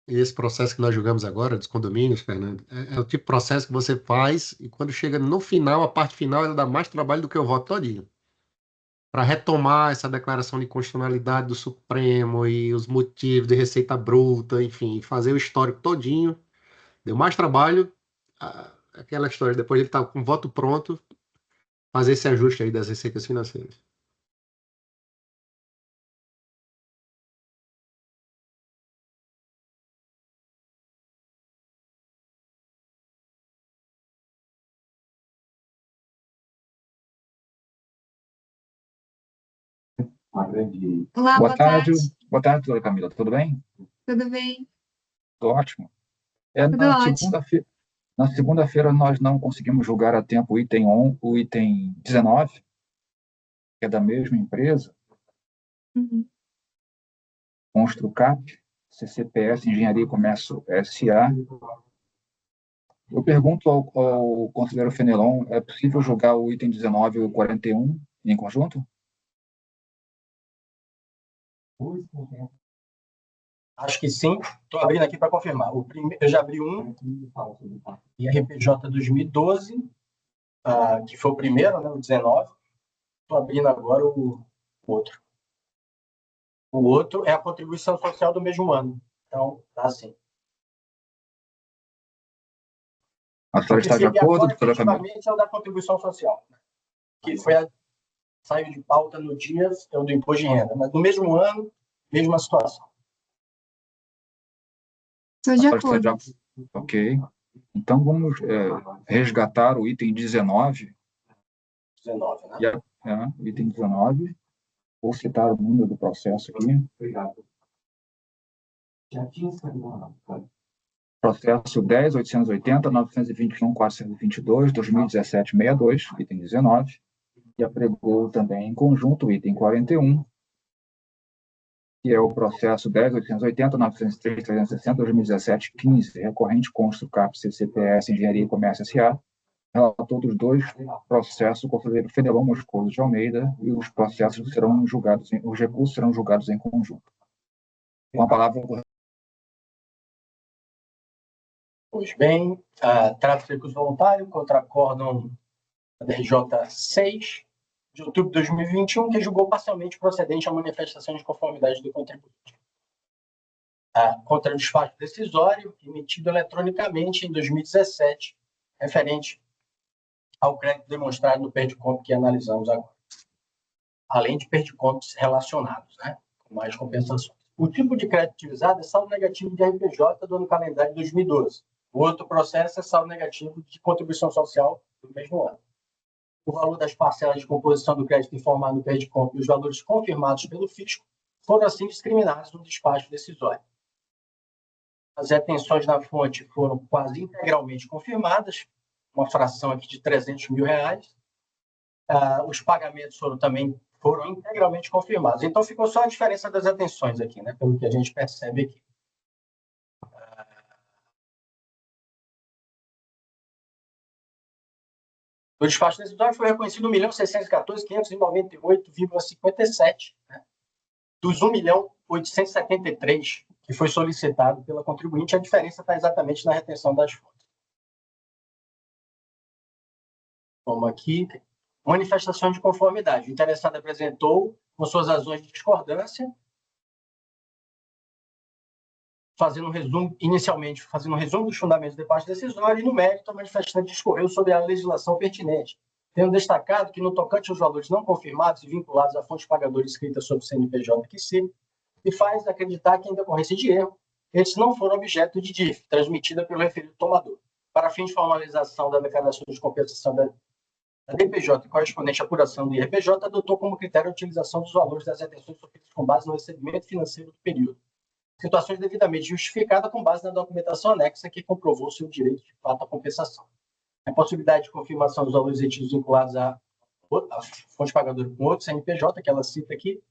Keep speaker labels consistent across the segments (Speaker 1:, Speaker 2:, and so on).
Speaker 1: E esse processo que nós julgamos agora, dos condomínios, Fernando, é o tipo de processo que você faz e quando chega no final, a parte final, ela dá mais trabalho do que o voto todinho. Para retomar essa declaração de constitucionalidade do Supremo e os motivos de receita bruta, enfim, fazer o histórico todinho, deu mais trabalho. Aquela história, depois ele está com o voto pronto, fazer esse ajuste aí das receitas financeiras.
Speaker 2: Olá, boa tarde.
Speaker 3: Boa tarde, doutora Camila. Tudo bem?
Speaker 2: Tudo bem?
Speaker 3: Tudo ótimo.
Speaker 2: Tudo ótimo.
Speaker 3: Na segunda-feira nós não conseguimos julgar a tempo o item 19, que é da mesma empresa, Construcap, CCPS, Engenharia e Comércio S.A. Eu pergunto ao conselheiro Fenelon, é possível julgar o item 19 e o 41 em conjunto?
Speaker 4: Acho que sim. Estou abrindo aqui para confirmar. Eu já abri um, IRPJ 2012, que foi o primeiro, né, o 19. Estou abrindo agora o outro. O outro é a contribuição social do mesmo ano. Então, tá assim.
Speaker 3: A senhora está de acordo, doutora Camila?
Speaker 4: Efetivamente é o da contribuição social, que saiu de pauta no dia do imposto de renda, mas no mesmo ano, mesma situação.
Speaker 2: Estou de acordo.
Speaker 3: Ok. Então, vamos resgatar o item 19.
Speaker 4: 19, né?
Speaker 3: Item 19. Vou citar o número do processo aqui. Obrigado. Processo 10.880.921.422, 2017-62, item 19. E apregou também em conjunto o item 41, que é o processo 10.880.903.360, 2017-15, recorrente Construcap, CCPS, Engenharia e Comércio S.A., relator dos dois processos, o conselheiro Fenelon Moscoso de Almeida, e os processos serão julgados, os recursos serão julgados em conjunto. Com a palavra...
Speaker 4: Pois bem, trata-se de recurso voluntário contra acórdão RJ 6, de outubro de 2021, que julgou parcialmente procedente a manifestação de conformidade do contribuinte. Contra o despacho decisório, emitido eletronicamente em 2017, referente ao crédito demonstrado no PERDICOMP que analisamos agora. Além de PERDICOMPs relacionados, né, com mais compensações. O tipo de crédito utilizado é saldo negativo de RPJ do ano calendário de 2012. O outro processo é saldo negativo de contribuição social do mesmo ano. O valor das parcelas de composição do crédito informado no PERDICOMP e os valores confirmados pelo fisco foram assim discriminados no despacho decisório. As retenções na fonte foram quase integralmente confirmadas, uma fração aqui de R$300 mil. Os pagamentos foram integralmente confirmados. Então, ficou só a diferença das retenções aqui, né, pelo que a gente percebe aqui. O despacho decisório foi reconhecido 1.614.598,57, né, dos 1.873 que foi solicitado pela contribuinte. A diferença está exatamente na retenção das fontes. Vamos aqui. Manifestação de conformidade. O interessado apresentou com suas razões de discordância, inicialmente fazendo um resumo dos fundamentos do despacho decisório, e no mérito, a manifestante discorreu sobre a legislação pertinente, tendo destacado que, no tocante aos valores não confirmados e vinculados à fonte pagadora escrita sobre o CNPJ que se faz acreditar que, em decorrência de erro, esses não foram objeto de DIF, transmitida pelo referido tomador. Para fins de formalização da declaração de compensação da DPJ correspondente à apuração do IRPJ, adotou como critério a utilização dos valores das retenções sofridas com base no recebimento financeiro do período. Situações devidamente justificadas com base na documentação anexa que comprovou seu direito de fato à compensação. A possibilidade de confirmação dos valores retidos vinculados à fonte pagadora com outro CNPJ, que ela cita aqui,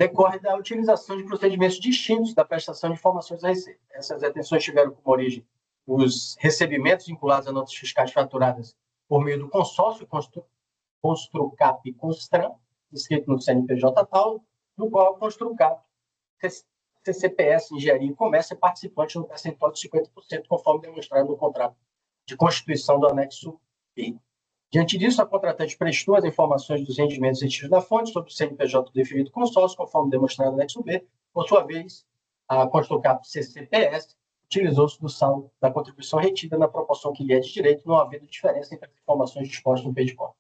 Speaker 4: decorre da utilização de procedimentos distintos da prestação de informações à Receita. Essas retenções tiveram como origem os recebimentos vinculados a notas fiscais faturadas por meio do consórcio Construcap e Constran, escrito no CNPJ tal, no qual a Construcap, CCPS, Engenharia e Comércio, é participante no percentual de 50%, conforme demonstrado no contrato de constituição do anexo B. Diante disso, a contratante prestou as informações dos rendimentos retidos da fonte sobre o CNPJ do definido consórcio, conforme demonstrado no anexo B. Por sua vez, a Construcap CCPS utilizou-se do saldo da contribuição retida na proporção que lhe é de direito, não havendo diferença entre as informações dispostas no PEDCOM.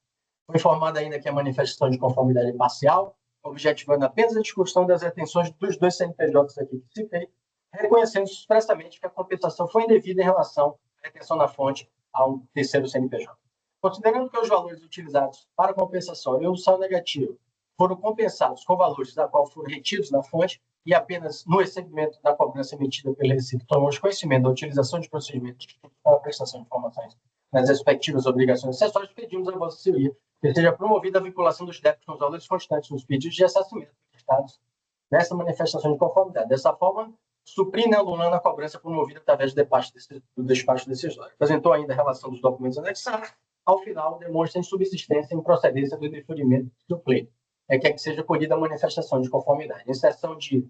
Speaker 4: Foi informado ainda que a manifestação de conformidade é parcial, objetivando apenas a discussão das retenções dos dois CNPJs aqui que citei, reconhecendo expressamente que a compensação foi indevida em relação à retenção na fonte a um terceiro CNPJ. Considerando que os valores utilizados para compensação e o saldo negativo foram compensados com valores da qual foram retidos na fonte e apenas no recebimento da cobrança emitida pelo recibo tomamos conhecimento da utilização de procedimentos para a prestação de informações nas respectivas obrigações acessórias, pedimos à Vossa Senhoria que seja promovida a vinculação dos débitos com os valores constantes nos pedidos de ressarcimento prestados nessa manifestação de conformidade. Dessa forma, suprindo e anulando a cobrança promovida através do despacho decisório. Apresentou ainda a relação dos documentos anexados. Ao final, demonstra insubsistência em procedência do deferimento do pleito. É que seja colhida a manifestação de conformidade. Em sessão de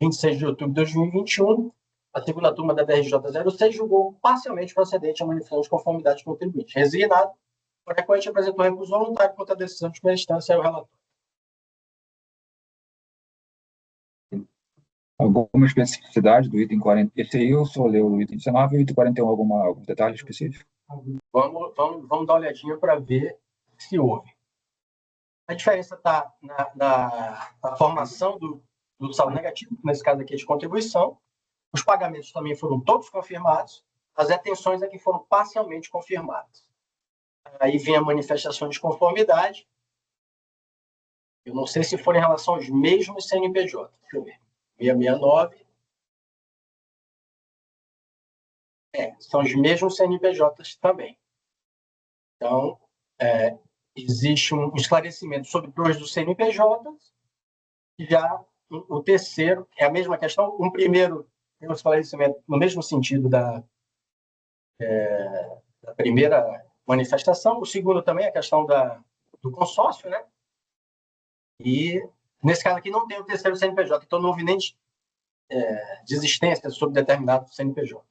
Speaker 4: 26 de outubro de 2021, a segunda turma da DRJ 06 julgou parcialmente procedente a manifestação de conformidade do contribuinte. Resignado, o recorrente apresentou recurso voluntário contra a decisão de primeira instância ao relator.
Speaker 3: Alguma especificidade do item 40? Esse aí eu só leu o item 19 e o item 41, algum detalhe específico?
Speaker 4: Vamos dar uma olhadinha para ver se houve. A diferença está na formação do saldo negativo, nesse caso aqui de contribuição. Os pagamentos também foram todos confirmados. As retenções aqui foram parcialmente confirmadas. Aí vem a manifestação de conformidade. Eu não sei se for em relação aos mesmos CNPJ. Deixa eu ver. 669. São os mesmos CNPJs também. Então, existe um esclarecimento sobre dois dos CNPJs. Já o terceiro é a mesma questão. Um primeiro tem um esclarecimento no mesmo sentido da primeira manifestação. O segundo também é a questão do consórcio, né? E, nesse caso aqui, não tem o terceiro CNPJ. Então, não houve nem desistência sobre determinado CNPJ.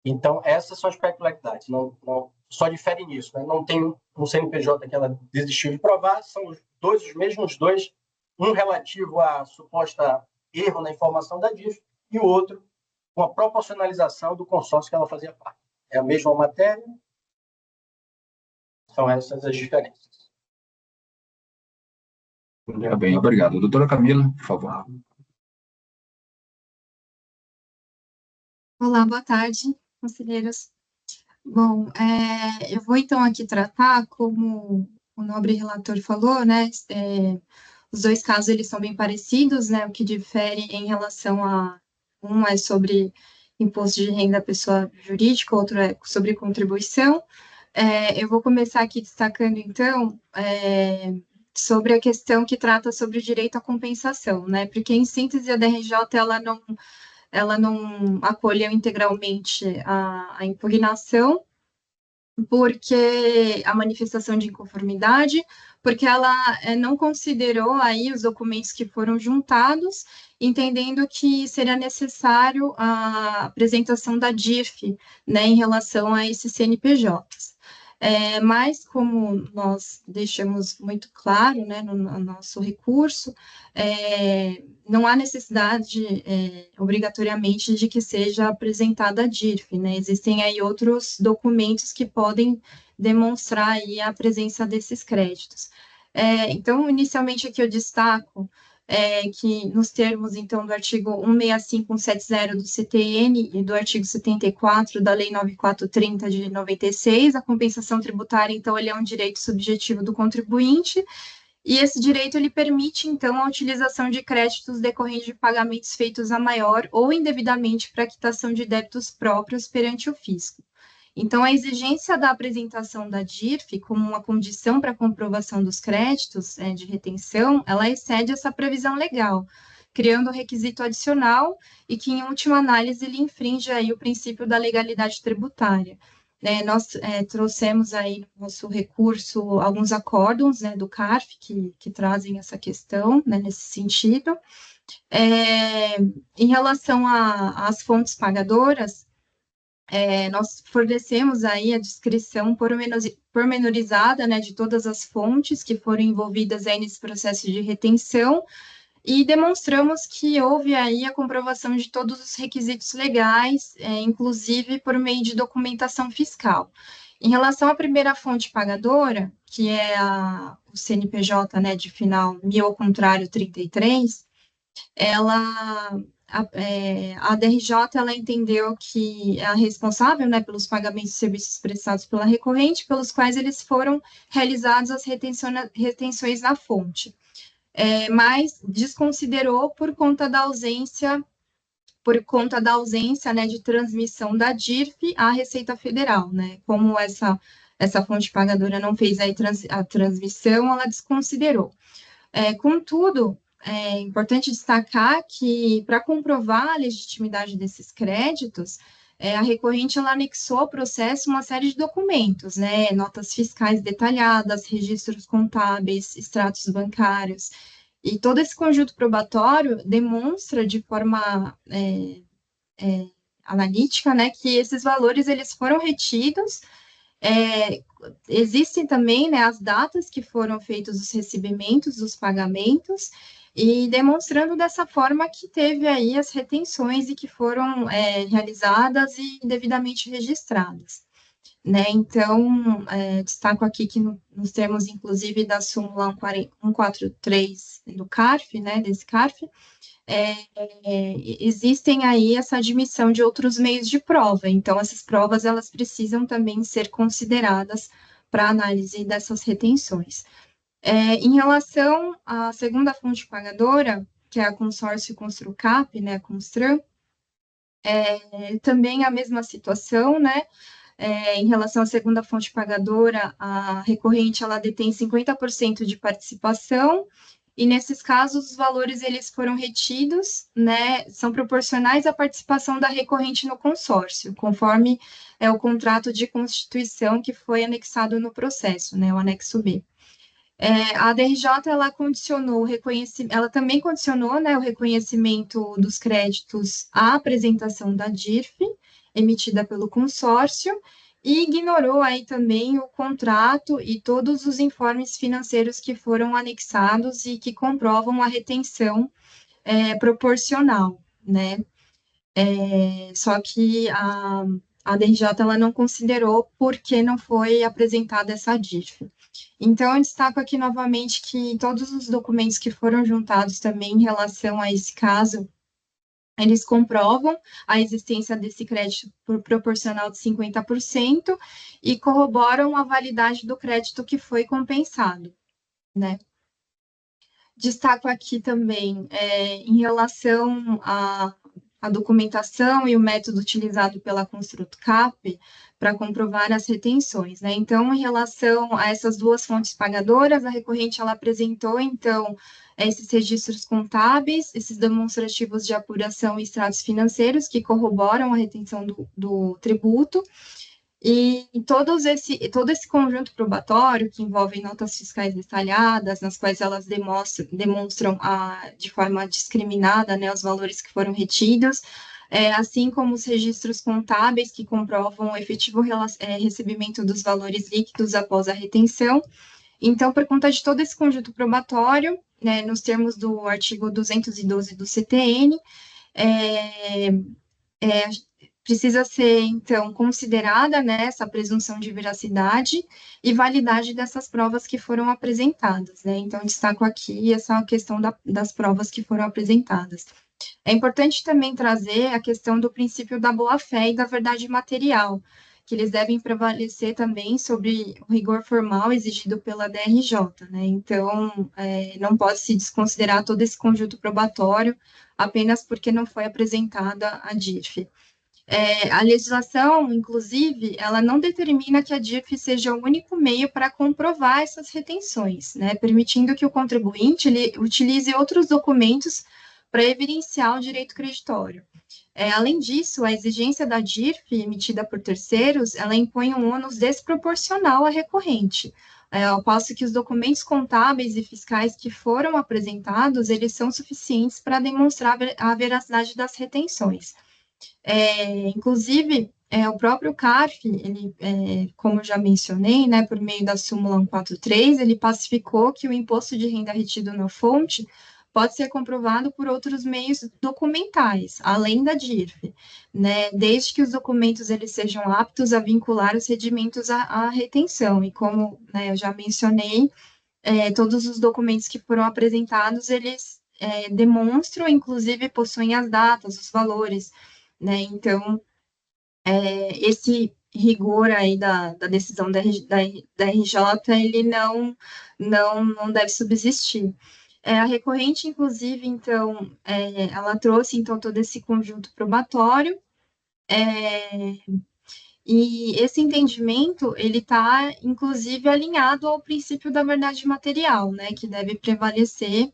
Speaker 4: Então, essas são as peculiaridades. Não, só difere nisso. Né? Não tem um CNPJ que ela desistiu de provar, são os mesmos dois, um relativo a suposta erro na informação da DIF e o outro com a proporcionalização do consórcio que ela fazia parte. É a mesma matéria, são essas as diferenças.
Speaker 3: Bem, obrigado. Doutora Camila, por favor.
Speaker 2: Olá, boa tarde, conselheiros. Bom, eu vou então aqui tratar, como o nobre relator falou, né, os dois casos eles são bem parecidos, né, o que difere em relação a um é sobre imposto de renda da pessoa jurídica, outro é sobre contribuição. Eu vou começar aqui destacando então sobre a questão que trata sobre o direito à compensação, né, porque em síntese a DRJ ela não acolheu integralmente a impugnação, porque a manifestação de inconformidade, porque ela não considerou aí os documentos que foram juntados, entendendo que seria necessário a apresentação da DIF, né, em relação a esses CNPJs. Mas, como nós deixamos muito claro, né, no nosso recurso, não há necessidade, obrigatoriamente, de que seja apresentada a DIF, né? Existem aí outros documentos que podem demonstrar aí a presença desses créditos. Então, inicialmente, aqui eu destaco que nos termos, então, do artigo 165.170 do CTN e do artigo 74 da Lei 9430 de 96, a compensação tributária, então, ele é um direito subjetivo do contribuinte, e esse direito, ele permite, então, a utilização de créditos decorrentes de pagamentos feitos a maior ou indevidamente para quitação de débitos próprios perante o fisco. Então, a exigência da apresentação da DIRF como uma condição para a comprovação dos créditos de retenção, ela excede essa previsão legal, criando um requisito adicional e que, em última análise, ele infringe aí o princípio da legalidade tributária. Nós trouxemos aí no nosso recurso alguns acórdons, né, do CARF que trazem essa questão, né, nesse sentido. Em relação às fontes pagadoras, nós fornecemos aí a descrição pormenorizada, né, de todas as fontes que foram envolvidas aí nesse processo de retenção, e demonstramos que houve aí a comprovação de todos os requisitos legais, inclusive por meio de documentação fiscal. Em relação à primeira fonte pagadora, que é o CNPJ, né, de final 1000 ao contrário 33, a DRJ ela entendeu que é a responsável, né, pelos pagamentos de serviços prestados pela recorrente, pelos quais eles foram realizados as retenções na fonte. Mas desconsiderou por conta da ausência, né, de transmissão da DIRF à Receita Federal, né? Como essa fonte pagadora não fez a transmissão, ela desconsiderou. Contudo, é importante destacar que, para comprovar a legitimidade desses créditos, a recorrente ela anexou ao processo uma série de documentos, né, notas fiscais detalhadas, registros contábeis, extratos bancários, e todo esse conjunto probatório demonstra de forma analítica, né, que esses valores eles foram retidos. Existem também, né, as datas que foram feitos os recebimentos, os pagamentos, e demonstrando dessa forma que teve aí as retenções e que foram realizadas e devidamente registradas, né? Então, destaco aqui que nos termos, inclusive, da súmula 143 do CARF, né, desse CARF, existem aí essa admissão de outros meios de prova, então essas provas elas precisam também ser consideradas para análise dessas retenções. Em relação à segunda fonte pagadora, que é a consórcio Construcap, né, a Constran, também a mesma situação, né, em relação à segunda fonte pagadora, a recorrente ela detém 50% de participação, e nesses casos os valores eles foram retidos, né, são proporcionais à participação da recorrente no consórcio, conforme o contrato de constituição que foi anexado no processo, né, o anexo B. A DRJ ela condicionou ela também condicionou, né, o reconhecimento dos créditos à apresentação da DIRF emitida pelo consórcio, e ignorou aí também o contrato e todos os informes financeiros que foram anexados e que comprovam a retenção proporcional, né? Só que a DRJ ela não considerou porque não foi apresentada essa DIRF. Então, eu destaco aqui novamente que todos os documentos que foram juntados também em relação a esse caso, eles comprovam a existência desse crédito proporcional de 50% e corroboram a validade do crédito que foi compensado, né? Destaco aqui também, em relação à documentação e o método utilizado pela Construcap para comprovar as retenções, né? Então, em relação a essas duas fontes pagadoras, a recorrente ela apresentou, então, esses registros contábeis, esses demonstrativos de apuração e extratos financeiros que corroboram a retenção do tributo, e todo esse conjunto probatório, que envolve notas fiscais detalhadas, nas quais elas demonstram de forma discriminada, né, os valores que foram retidos, assim como os registros contábeis que comprovam o efetivo recebimento dos valores líquidos após a retenção. Então, por conta de todo esse conjunto probatório, né, nos termos do artigo 212 do CTN, precisa ser, então, considerada, né, essa presunção de veracidade e validade dessas provas que foram apresentadas, né? Então, destaco aqui essa questão das provas que foram apresentadas. É importante também trazer a questão do princípio da boa-fé e da verdade material, que eles devem prevalecer também sobre o rigor formal exigido pela DRJ, né? Então, não pode se desconsiderar todo esse conjunto probatório apenas porque não foi apresentada a DIRF. A legislação, inclusive, ela não determina que a DIRF seja o único meio para comprovar essas retenções, né, permitindo que o contribuinte ele utilize outros documentos para evidenciar o direito creditório. Além disso, a exigência da DIRF emitida por terceiros, ela impõe um ônus desproporcional à recorrente, ao passo que os documentos contábeis e fiscais que foram apresentados, eles são suficientes para demonstrar a veracidade das retenções. Inclusive, o próprio CARF, ele, como eu já mencionei, né, por meio da súmula 143, ele pacificou que o imposto de renda retido na fonte pode ser comprovado por outros meios documentais, além da DIRF, né, desde que os documentos eles sejam aptos a vincular os rendimentos à retenção. E como, né, eu já mencionei, todos os documentos que foram apresentados, eles demonstram, inclusive, possuem as datas, os valores, né, então, esse rigor aí da decisão da RJ, ele não deve subsistir. A recorrente, inclusive, então, ela trouxe, então, todo esse conjunto probatório, e esse entendimento, ele está, inclusive, alinhado ao princípio da verdade material, né, que deve prevalecer,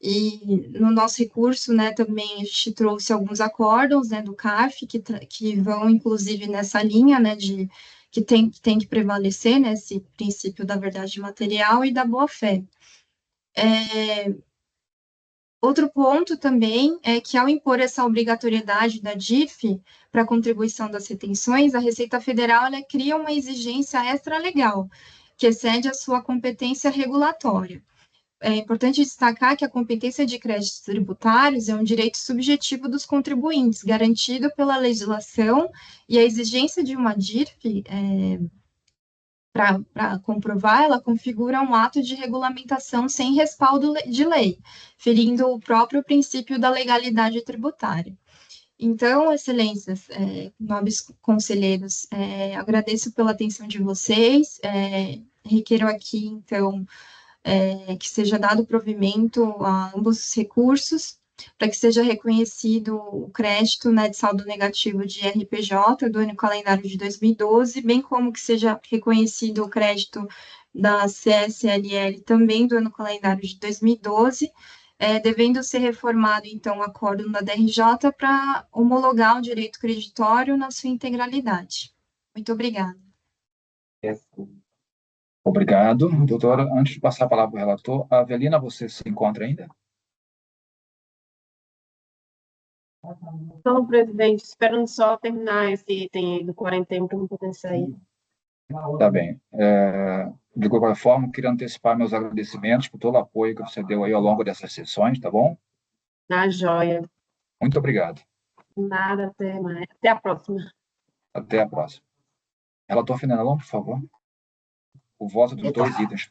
Speaker 2: e no nosso recurso, né, também a gente trouxe alguns acórdãos, né, do CARF, que vão, inclusive, nessa linha, né, de que tem que prevalecer, né, esse princípio da verdade material e da boa-fé. Outro ponto também é que, ao impor essa obrigatoriedade da DIRF para a contribuição das retenções, a Receita Federal ela cria uma exigência extralegal, que excede a sua competência regulatória. É importante destacar que a competência de créditos tributários é um direito subjetivo dos contribuintes, garantido pela legislação, e a exigência de uma DIRF para comprovar, ela configura um ato de regulamentação sem respaldo de lei, ferindo o próprio princípio da legalidade tributária. Então, excelências, nobres conselheiros, agradeço pela atenção de vocês, requeiro aqui, então, que seja dado provimento a ambos os recursos, para que seja reconhecido o crédito, né, de saldo negativo de RPJ do ano calendário de 2012, bem como que seja reconhecido o crédito da CSLL também do ano calendário de 2012, devendo ser reformado, então, o acórdão da DRJ para homologar o direito creditório na sua integralidade. Muito obrigada.
Speaker 3: Obrigado, doutora. Antes de passar a palavra para o relator, a Avelina, você se encontra ainda?
Speaker 5: Então, presidente, esperando só terminar esse item aí do 41 para não poder sair.
Speaker 3: Tá bem. De qualquer forma, queria antecipar meus agradecimentos por todo o apoio que você deu aí ao longo dessas sessões, tá bom?
Speaker 5: Na joia.
Speaker 3: Muito obrigado.
Speaker 5: Nada, até mais. Até a próxima.
Speaker 3: Até a próxima. Relator Fenelon, por favor. O voto dos dois itens.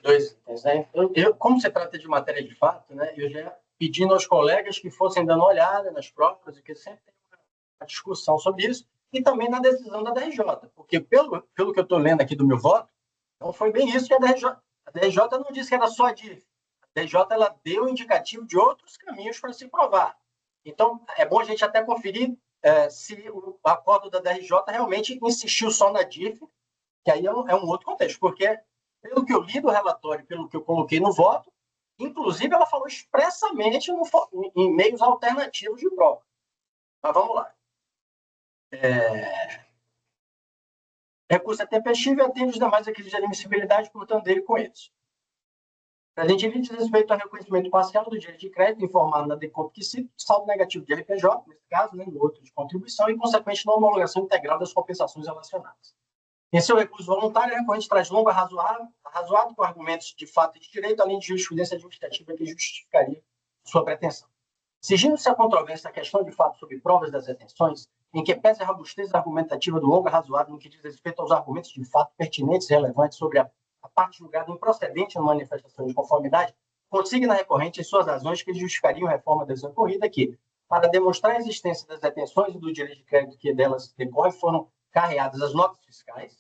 Speaker 4: Dois itens, né? Como se trata de matéria de fato, né, eu já pedindo aos colegas que fossem dando uma olhada nas próprias, e que sempre tem uma discussão sobre isso, e também na decisão da DRJ, porque pelo que eu estou lendo aqui do meu voto, não foi bem isso que a DRJ não disse que era só a DIRF. A DRJ ela deu indicativo de outros caminhos para se provar. Então, é bom a gente até conferir se o acordo da DRJ realmente insistiu só na DIRF, que aí é um outro contexto, porque pelo que eu li do relatório, pelo que eu coloquei no voto, inclusive ela falou expressamente em meios alternativos de prova. Mas vamos lá. Recurso é tempestivo e atende os demais requisitos de admissibilidade, portanto, dele com eles. Presente diz respeito ao reconhecimento parcial do direito de crédito informado na DECOMP que cita saldo negativo de RPJ, nesse caso, né, no outro de contribuição, e, consequente, na homologação integral das compensações relacionadas. Em seu recurso voluntário, a recorrente traz longo arrazoado com argumentos de fato e de direito, além de jurisprudência administrativa que justificaria sua pretensão. Exigindo-se a controvérsia a questão de fato sobre provas das retenções, em que pese a robustez argumentativa do longo arrazoado no que diz respeito aos argumentos de fato pertinentes e relevantes sobre a parte julgada improcedente na manifestação de conformidade, consigne na recorrente as suas razões que justificariam a reforma desocorrida que, para demonstrar a existência das retenções e do direito de crédito que delas decorre, foram carreadas as notas fiscais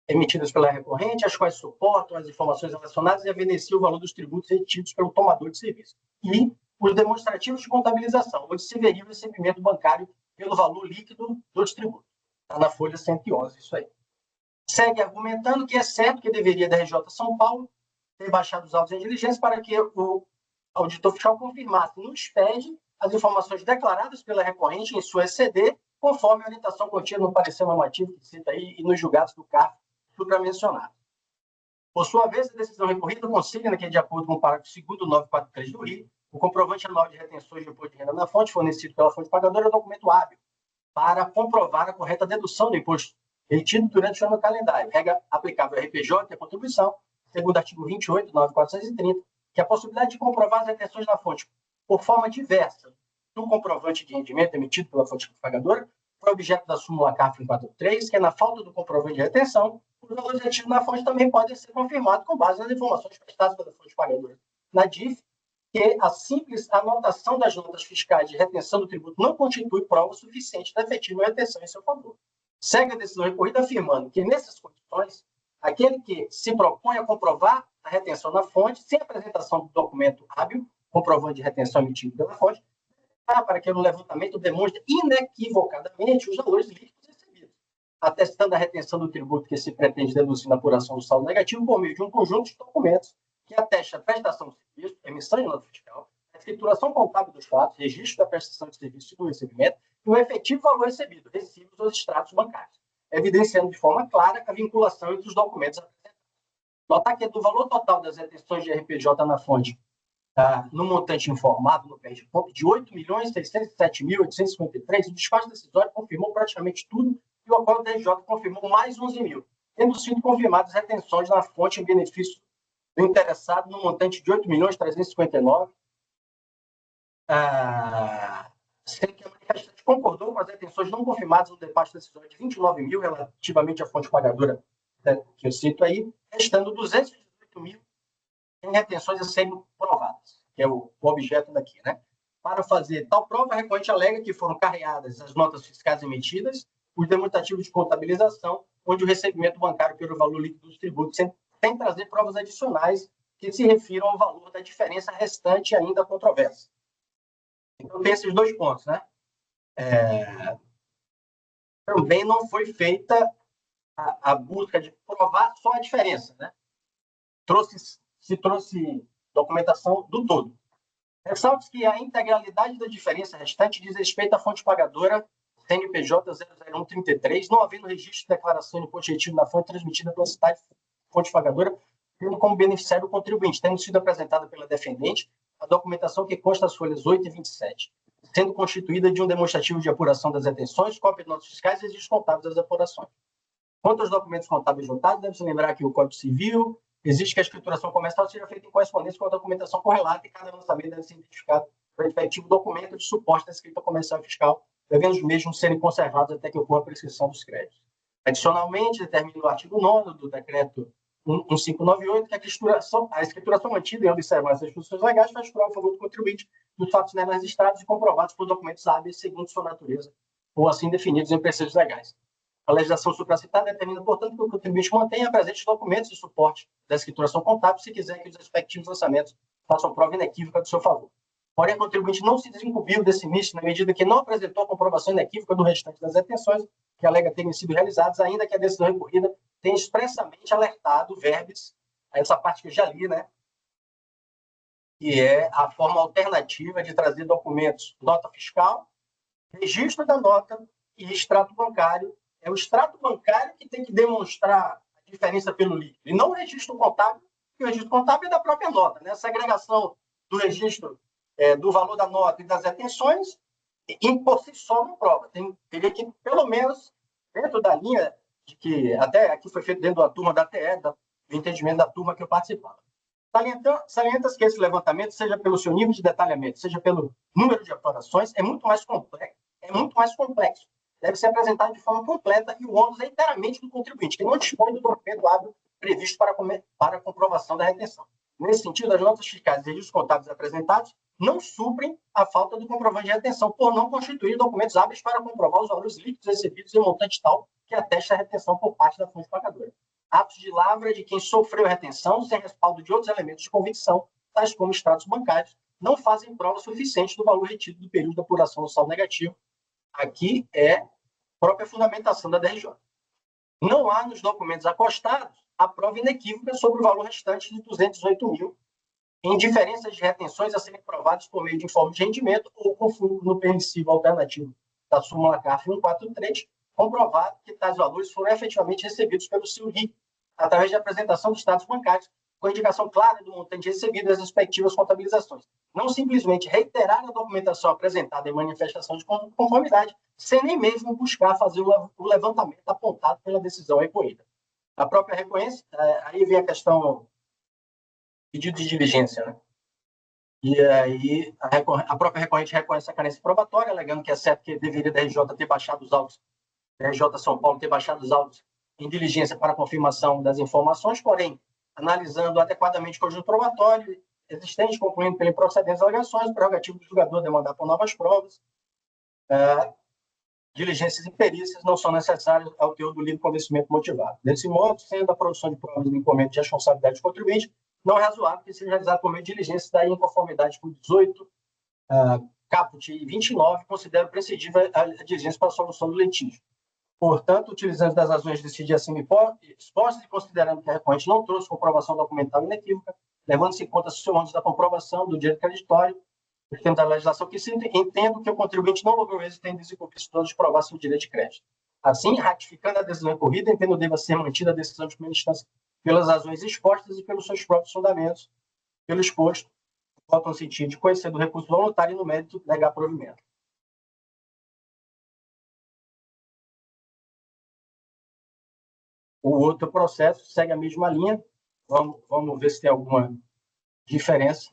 Speaker 4: emitidas pela recorrente, as quais suportam as informações relacionadas e evidenciam o valor dos tributos retidos pelo tomador de serviço. E os demonstrativos de contabilização, onde se veria o recebimento bancário pelo valor líquido dos tributos. Está na folha 111, isso aí. Segue argumentando que é certo que deveria da RJ São Paulo ter baixado os autos em diligência para que o auditor fiscal confirmasse no SPED as informações declaradas pela recorrente em sua ECD, conforme a orientação contida no parecer normativo que cita aí e nos julgados do CARF supramencionado. Por sua vez, a decisão recorrida consigna que, de acordo com o parágrafo 2º do 943 do RI, o comprovante anual de retenções de imposto de renda na fonte fornecido pela fonte pagadora é um documento hábil para comprovar a correta dedução do imposto retido durante o ano calendário. Regra aplicável ao RPJ e à contribuição, segundo o artigo 28 do 9.430, que a possibilidade de comprovar as retenções na fonte por forma diversa do comprovante de rendimento emitido pela fonte pagadora foi objeto da súmula CARF 143, que é na falta do comprovante de retenção, os valores retidos na fonte também podem ser confirmados com base nas informações prestadas pela fonte pagadora na DIF, que a simples anotação das notas fiscais de retenção do tributo não constitui prova suficiente da efetiva retenção em seu favor. Segue a decisão recorrida afirmando que, nessas condições, aquele que se propõe a comprovar a retenção na fonte, sem apresentação do documento hábil, comprovante de retenção emitido pela fonte, para que no levantamento demonstre inequivocadamente os valores líquidos recebidos, atestando a retenção do tributo que se pretende deduzir na apuração do saldo negativo por meio de um conjunto de documentos que atesta a prestação de serviço, emissão de nota fiscal, a escrituração contábil dos fatos, registro da prestação de serviço e do recebimento e o efetivo valor recebido, recibos ou extratos bancários, evidenciando de forma clara a vinculação entre os documentos apresentados. Notar que do valor total das retenções de RPJ na fonte, no montante informado no PER de conta de 8.607.853, o despacho decisório confirmou praticamente tudo e o acordo da RJ confirmou mais 11 mil, tendo sido confirmadas retenções na fonte em benefício do interessado no montante de 8.359.000, sendo que a manifestante concordou com as retenções não confirmadas no despacho decisório de 29 mil relativamente à fonte pagadora, que eu cito aí, restando 218 mil em retenções a serem provadas, que é o objeto daqui, né? Para fazer tal prova, a recorrente alega que foram carreadas as notas fiscais emitidas, os demonstrativos de contabilização, onde o recebimento bancário pelo valor líquido dos tributos sem trazer provas adicionais que se refiram ao valor da diferença restante ainda controversa. Então, tem esses dois pontos, né? Também não foi feita a busca de provar só a diferença, né? Se trouxe documentação do todo. Ressalta que a integralidade da diferença restante diz respeito à fonte pagadora CNPJ 00133, não havendo registro de declaração de imposto retido na fonte transmitida pela cidade fonte pagadora, tendo como beneficiário o contribuinte, tendo sido apresentada pela defendente a documentação que consta as folhas 8 e 27, sendo constituída de um demonstrativo de apuração das retenções, cópia de notas fiscais e registros contábeis das apurações. Quanto aos documentos contábeis juntados, deve-se lembrar que o Código Civil exige que a escrituração comercial seja feita em correspondência com a documentação correlata e cada lançamento deve ser identificado para o efetivo documento de suporte da escrita comercial fiscal, devendo os mesmos serem conservados até que ocorra a prescrição dos créditos. Adicionalmente, determina o artigo 9º do decreto 1598 que a escrituração mantida em observância das instituições legais faz prova a favor do contribuinte dos fatos nela registrados e comprovados por documentos hábeis segundo sua natureza ou assim definidos em preceitos legais. A legislação supracitada determina, portanto, que o contribuinte mantenha presentes documentos de suporte da escrituração contábil se quiser que os respectivos lançamentos façam prova inequívoca do seu favor. Porém, o contribuinte não se desincumbiu desse início na medida que não apresentou a comprovação inequívoca do restante das retenções que alega terem sido realizadas, ainda que a decisão recorrida tenha expressamente alertado verbis, essa parte que eu já li, né? Que é a forma alternativa de trazer documentos, nota fiscal, registro da nota e extrato bancário. É o extrato bancário que tem que demonstrar a diferença pelo líquido, e não o registro contábil, porque o registro contábil é da própria nota, né? Essa agregação do registro do valor da nota e das retenções, por si só não prova. Teria que, pelo menos, dentro da linha de que até aqui foi feito dentro da turma da TE, do entendimento da turma que eu participava. Salientas que esse levantamento, seja pelo seu nível de detalhamento, seja pelo número de apurações, é muito mais complexo. Deve ser apresentado de forma completa e o ônus é inteiramente do contribuinte, que não dispõe do documento hábil previsto para a comprovação da retenção. Nesse sentido, as notas fiscais e registros contábeis apresentados não suprem a falta do comprovante de retenção, por não constituir documentos hábeis para comprovar os valores líquidos recebidos em montante tal que atesta a retenção por parte da fonte pagadora. Atos de lavra de quem sofreu a retenção, sem respaldo de outros elementos de convicção, tais como extratos bancários, não fazem prova suficiente do valor retido do período de apuração do saldo negativo. Aqui é a própria fundamentação da DRJ. Não há nos documentos acostados a prova inequívoca sobre o valor restante de 218 mil em diferenças de retenções a serem provadas por meio de informe de rendimento ou com fundo no permissivo alternativo da súmula CARF 143, comprovado que tais valores foram efetivamente recebidos pelo CIURI, através de apresentação dos dados bancários, com indicação clara do montante recebido das respectivas contabilizações. Não simplesmente reiterar a documentação apresentada em manifestação de conformidade, sem nem mesmo buscar fazer o levantamento apontado pela decisão recorrida. A própria recorrência, aí vem a questão pedido de diligência, né? E aí a própria recorrente reconhece a carência probatória, alegando que é certo que deveria da RJ ter baixado os autos, da RJ São Paulo ter baixado os autos em diligência para confirmação das informações, porém, analisando adequadamente o conjunto probatório existente, concluindo pela improcedência das alegações, o prerrogativo do julgador demandar por novas provas, diligências e perícias não são necessárias ao teor do livre convencimento motivado. Desse modo, sendo a produção de provas do incumbente de responsabilidade do contribuinte, não é razoável que seja realizado por meio de diligência, daí em conformidade com 18, caput e 29, considero prescindível a diligência para a solução do litígio. Portanto, utilizando das razões decididas acima expostas e considerando que a recorrente não trouxe comprovação documental inequívoca, levando-se em conta os ônus da comprovação do direito creditório, os termos da legislação que se entendo que o contribuinte não logrou êxito em desencumprir todos de provar seu direito de crédito. Assim, ratificando a decisão recorrida, entendo deva ser mantida a decisão de primeira instância pelas razões expostas e pelos seus próprios fundamentos, pelo exposto, voto no sentido de conhecer do recurso voluntário e no mérito negar provimento. O outro processo segue a mesma linha. Vamos ver se tem alguma diferença.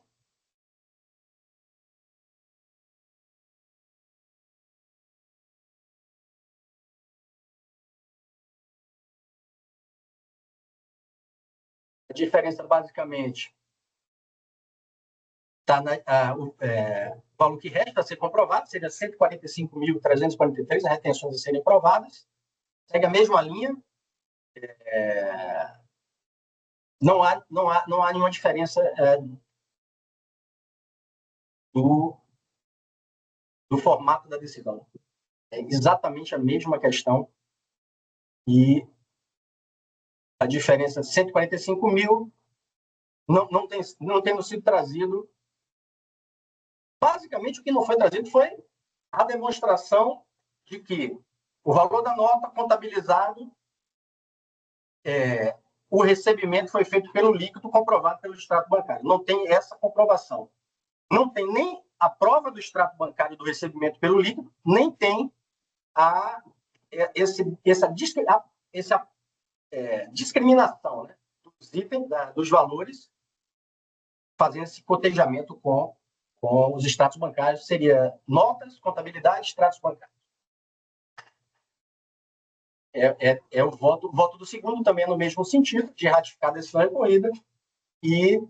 Speaker 4: A diferença, basicamente, está o valor que resta a ser comprovado, seria 145.343 retenções a serem provadas. Segue a mesma linha. Não há nenhuma diferença do formato da decisão. É exatamente a mesma questão. E a diferença de 145 mil não tem sido trazido. Basicamente, o que não foi trazido foi a demonstração de que o valor da nota contabilizado, o recebimento foi feito pelo líquido comprovado pelo extrato bancário. Não tem essa comprovação. Não tem nem a prova do extrato bancário do recebimento pelo líquido, nem tem essa discriminação, né, dos itens, dos valores, fazendo esse cotejamento com os extratos bancários. Seria notas, contabilidade, extratos bancários. O voto do segundo também é no mesmo sentido, de ratificar a decisão recorrida e,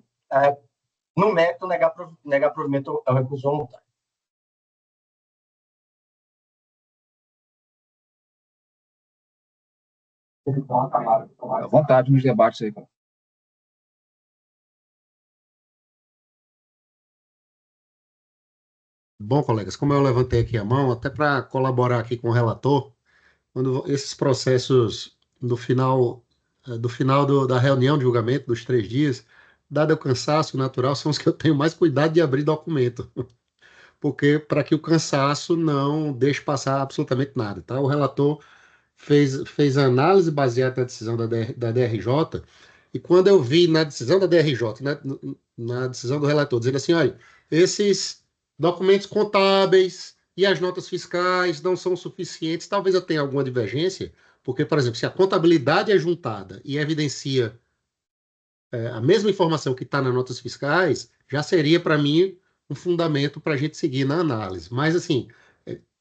Speaker 4: no mérito, negar provimento ao recurso voluntário.
Speaker 3: À vontade nos debates aí, cara.
Speaker 1: Bom, colegas, como eu levantei aqui a mão, até para colaborar aqui com o relator, quando esses processos do final da reunião de julgamento, dos 3 dias, dado o cansaço natural, são os que eu tenho mais cuidado de abrir documento, porque para que o cansaço não deixe passar absolutamente nada, tá? O relator fez a análise baseada na decisão da DRJ, e quando eu vi na decisão da DRJ, na decisão do relator, dizendo assim, olha, esses documentos contábeis e as notas fiscais não são suficientes, talvez eu tenha alguma divergência, porque, por exemplo, se a contabilidade é juntada e evidencia a mesma informação que está nas notas fiscais, já seria, para mim, um fundamento para a gente seguir na análise. Mas, assim,